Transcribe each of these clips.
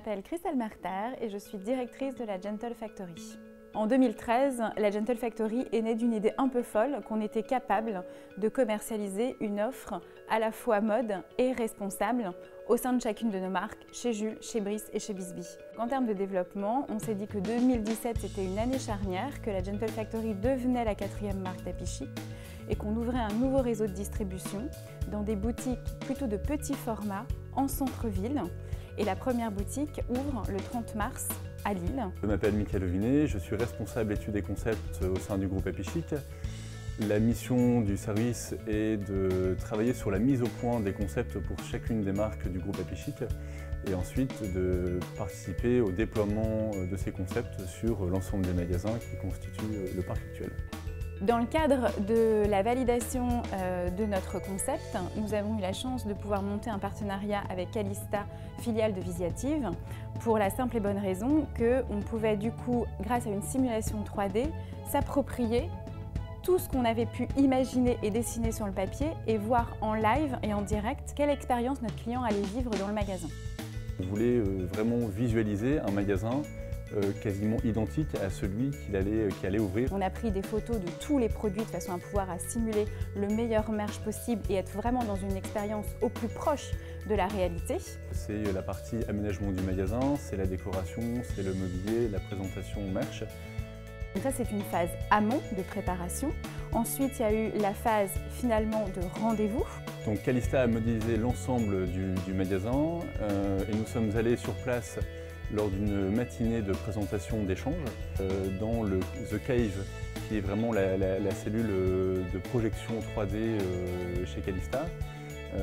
m'appelle Christelle Marter et je suis directrice de la Gentle Factory. En 2013, la Gentle Factory est née d'une idée un peu folle qu'on était capable de commercialiser une offre à la fois mode et responsable au sein de chacune de nos marques, chez Jules, chez Brice et chez Bisbee. En termes de développement, on s'est dit que 2017 c'était une année charnière, que la Gentle Factory devenait la 4e marque d'Happy Chic et qu'on ouvrait un nouveau réseau de distribution dans des boutiques plutôt de petit format en centre-ville. Et la première boutique ouvre le 30 mars à Lille. Je m'appelle Michael Ovinet, je suis responsable études et concepts au sein du groupe Happy Chic. La mission du service est de travailler sur la mise au point des concepts pour chacune des marques du groupe Happy Chic et ensuite de participer au déploiement de ces concepts sur l'ensemble des magasins qui constituent le parc actuel. Dans le cadre de la validation de notre concept, nous avons eu la chance de pouvoir monter un partenariat avec Calista, filiale de Visiative, pour la simple et bonne raison qu'on pouvait du coup, grâce à une simulation 3D, s'approprier tout ce qu'on avait pu imaginer et dessiner sur le papier et voir en live et en direct quelle expérience notre client allait vivre dans le magasin. On voulait vraiment visualiser un magasin quasiment identique à celui qui allait ouvrir. On a pris des photos de tous les produits de façon à pouvoir simuler le meilleur merch possible et être vraiment dans une expérience au plus proche de la réalité. C'est la partie aménagement du magasin, c'est la décoration, c'est le mobilier, la présentation merch. Donc ça c'est une phase amont de préparation. Ensuite il y a eu la phase finalement de rendez-vous. Donc Calista a modélisé l'ensemble du magasin et nous sommes allés sur place lors d'une matinée de présentation d'échange dans le The Cave, qui est vraiment la cellule de projection 3D chez Calista.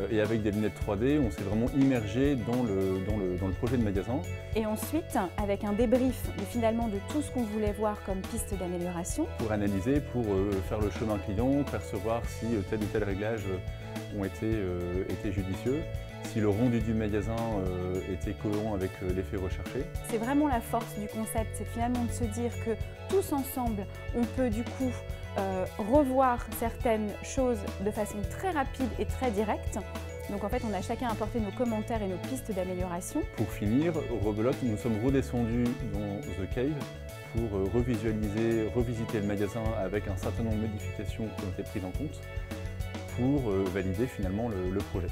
Et avec des lunettes 3D, on s'est vraiment immergé dans le projet de magasin. Et ensuite, avec un débrief finalement de tout ce qu'on voulait voir comme piste d'amélioration. Pour analyser, pour faire le chemin client, percevoir si tel ou tel réglage ont été judicieux, si le rendu du magasin était cohérent avec l'effet recherché. C'est vraiment la force du concept, c'est finalement de se dire que tous ensemble, on peut du coup revoir certaines choses de façon très rapide et très directe. Donc en fait, on a chacun apporté nos commentaires et nos pistes d'amélioration. Pour finir, rebelote, nous sommes redescendus dans The Cave pour revisualiser, revisiter le magasin avec un certain nombre de modifications qui ont été prises en compte pour valider finalement le projet.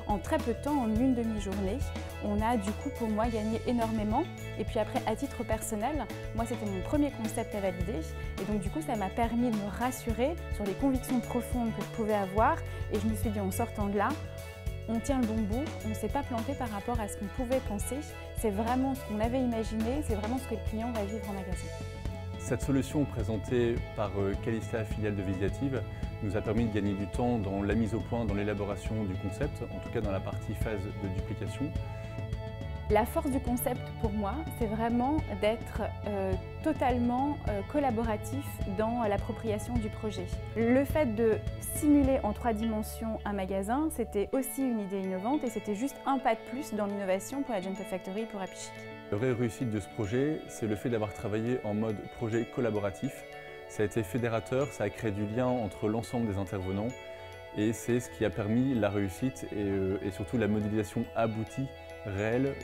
En très peu de temps, en une demi-journée, on a du coup pour moi gagné énormément. Et puis après, à titre personnel, moi c'était mon premier concept à valider. Et donc du coup, ça m'a permis de me rassurer sur les convictions profondes que je pouvais avoir. Et je me suis dit, en sortant de là, on tient le bon bout, on ne s'est pas planté par rapport à ce qu'on pouvait penser. C'est vraiment ce qu'on avait imaginé, c'est vraiment ce que le client va vivre en magasin. Cette solution présentée par Calista, filiale de Visiative, nous a permis de gagner du temps dans la mise au point, dans l'élaboration du concept, en tout cas dans la partie phase de duplication. La force du concept pour moi, c'est vraiment d'être totalement collaboratif dans l'appropriation du projet. Le fait de simuler en 3 dimensions un magasin, c'était aussi une idée innovante et c'était juste un pas de plus dans l'innovation pour la Gentle Factory et pour Happy Chic. La vraie réussite de ce projet, c'est le fait d'avoir travaillé en mode projet collaboratif. Ça a été fédérateur, ça a créé du lien entre l'ensemble des intervenants et c'est ce qui a permis la réussite et surtout la modélisation aboutie, réelle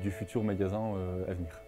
du futur magasin à venir.